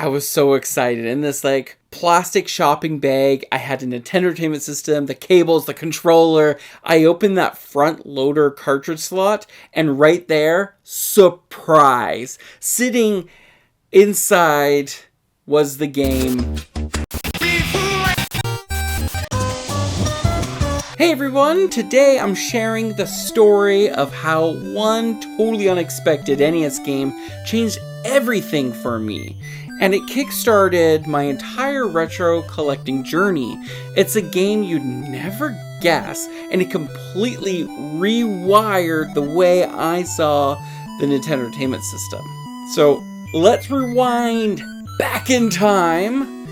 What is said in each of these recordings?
I was so excited. In this like plastic shopping bag, I had a Nintendo Entertainment System, the cables, the controller. I opened that front loader cartridge slot, and right there, surprise, sitting inside was the game. Hey everyone, today I'm sharing the story of how one totally unexpected NES game changed everything for me. And it kickstarted my entire retro collecting journey. It's a game you'd never guess, and it completely rewired the way I saw the Nintendo Entertainment System. So let's rewind back in time,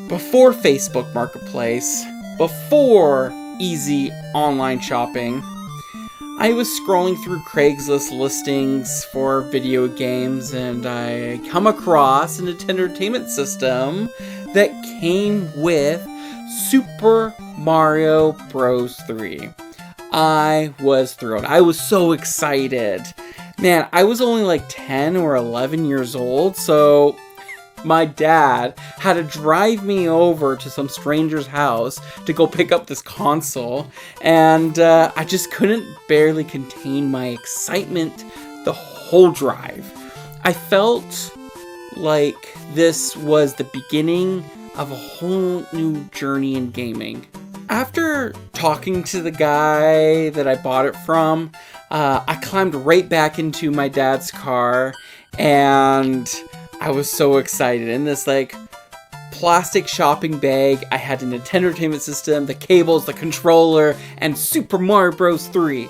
before Facebook Marketplace, before easy online shopping. I was scrolling through Craigslist listings for video games, and I come across a Nintendo Entertainment System that came with Super Mario Bros. 3. I was thrilled. I was so excited. Man, I was only like 10 or 11 years old, so my dad had to drive me over to some stranger's house to go pick up this console, and I just couldn't barely contain my excitement the whole drive. I felt like this was the beginning of a whole new journey in gaming. After talking to the guy that I bought it from, I climbed right back into my dad's car, and I was so excited. In this like plastic shopping bag, I had a Nintendo Entertainment System, the cables, the controller, and Super Mario Bros. 3.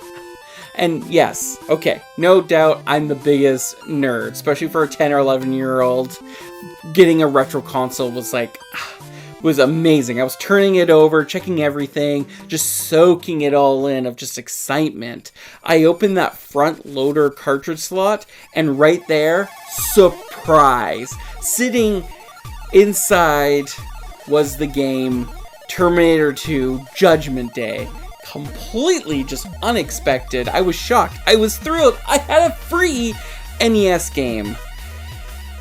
And yes, okay, no doubt I'm the biggest nerd, especially for a 10 or 11 year old. Getting a retro console was amazing. I was turning it over, checking everything, just soaking it all in of just excitement. I opened that front loader cartridge slot, and right there, surprise, sitting inside was the game Terminator 2 Judgment Day. Completely just unexpected. I was shocked. I was thrilled. I had a free NES game.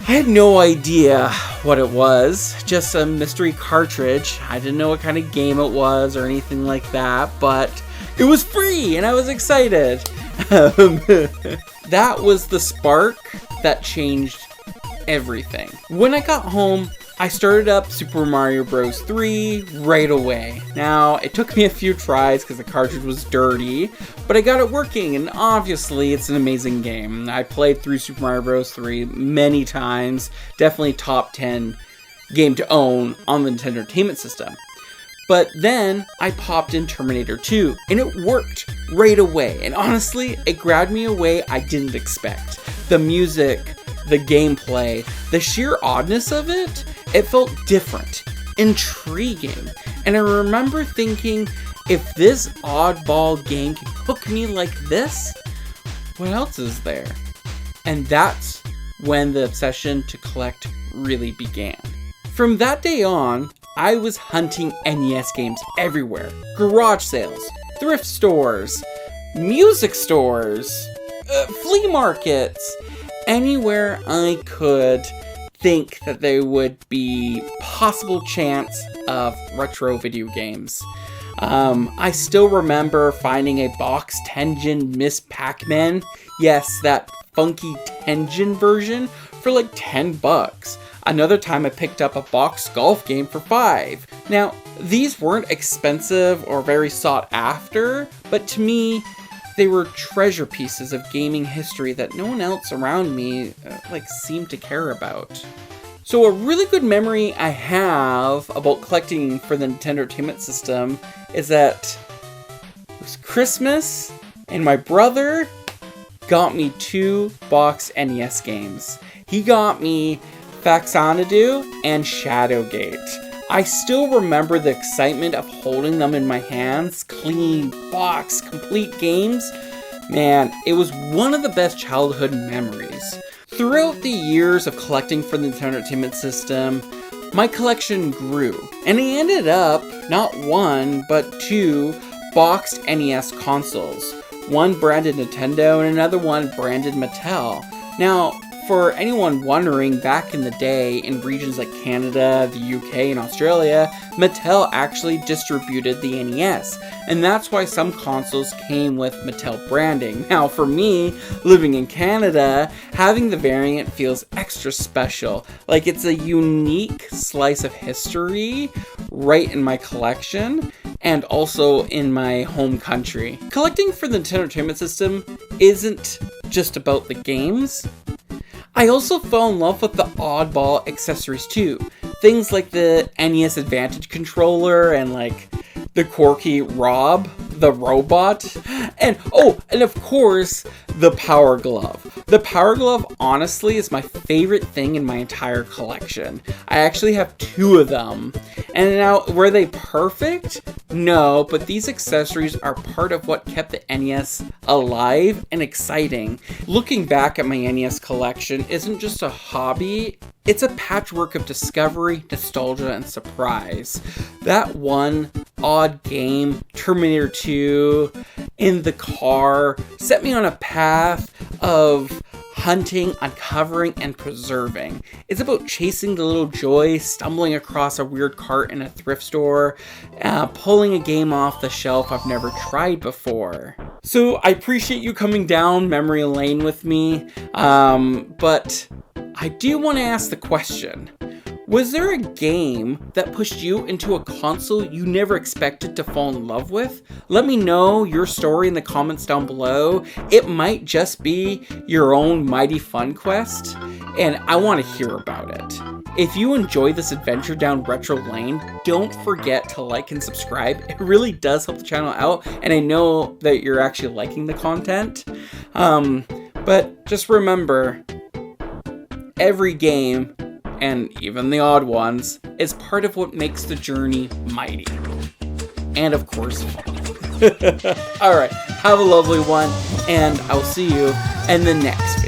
I had no idea what it was, just a mystery cartridge. I didn't know what kind of game it was or anything like that, but it was free and I was excited. That was the spark that changed everything. When I got home, I started up Super Mario Bros. 3 right away. Now, it took me a few tries because the cartridge was dirty, but I got it working, and obviously it's an amazing game. I played through Super Mario Bros. 3 many times, definitely top 10 game to own on the Nintendo Entertainment System. But then I popped in Terminator 2, and it worked right away, and honestly, it grabbed me away I didn't expect. The music, the gameplay, the sheer oddness of it, it felt different, intriguing, and I remember thinking, if this oddball game can hook me like this, what else is there? And that's when the obsession to collect really began. From that day on, I was hunting NES games everywhere. Garage sales, thrift stores, music stores, flea markets, anywhere I could think that there would be possible chance of retro video games. I still remember finding a box Tengen Miss Pac-Man. Yes, that funky Tengen version for like $10. Another time I picked up a box golf game for $5. Now, these weren't expensive or very sought after, but to me, they were treasure pieces of gaming history that no one else around me seemed to care about. So a really good memory I have about collecting for the Nintendo Entertainment System is that it was Christmas and my brother got me 2 box NES games. He got me Faxanadu and Shadowgate. I still remember the excitement of holding them in my hands, clean box, complete games. Man, it was one of the best childhood memories. Throughout the years of collecting for the Nintendo Entertainment System, my collection grew, and I ended up not 1, but 2 boxed NES consoles. One branded Nintendo and another one branded Mattel. Now, for anyone wondering, back in the day, in regions like Canada, the UK, and Australia, Mattel actually distributed the NES, and that's why some consoles came with Mattel branding. Now, for me, living in Canada, having the variant feels extra special, like it's a unique slice of history right in my collection, and also in my home country. Collecting for the Nintendo Entertainment System isn't just about the games. I also fell in love with the oddball accessories too. Things like the NES Advantage controller and like the quirky R.O.B, the robot, and of course, the Power Glove. The Power Glove, honestly, is my favorite thing in my entire collection. I actually have 2 of them. And now, were they perfect? No, but these accessories are part of what kept the NES alive and exciting. Looking back at my NES collection isn't just a hobby, it's a patchwork of discovery, nostalgia, and surprise. That one odd game, Terminator 2, in the car, set me on a path of hunting, uncovering, and preserving. It's about chasing the little joy, stumbling across a weird cart in a thrift store, pulling a game off the shelf I've never tried before. So I appreciate you coming down memory lane with me, but I do want to ask the question. Was there a game that pushed you into a console you never expected to fall in love with? Let me know your story in the comments down below. It might just be your own mighty fun quest, and I want to hear about it. If you enjoy this adventure down retro lane, don't forget to like and subscribe. It really does help the channel out, and I know that you're actually liking the content. But just remember, every game, and even the odd ones, is part of what makes the journey mighty. And of course, fun. Alright, have a lovely one, and I'll see you in the next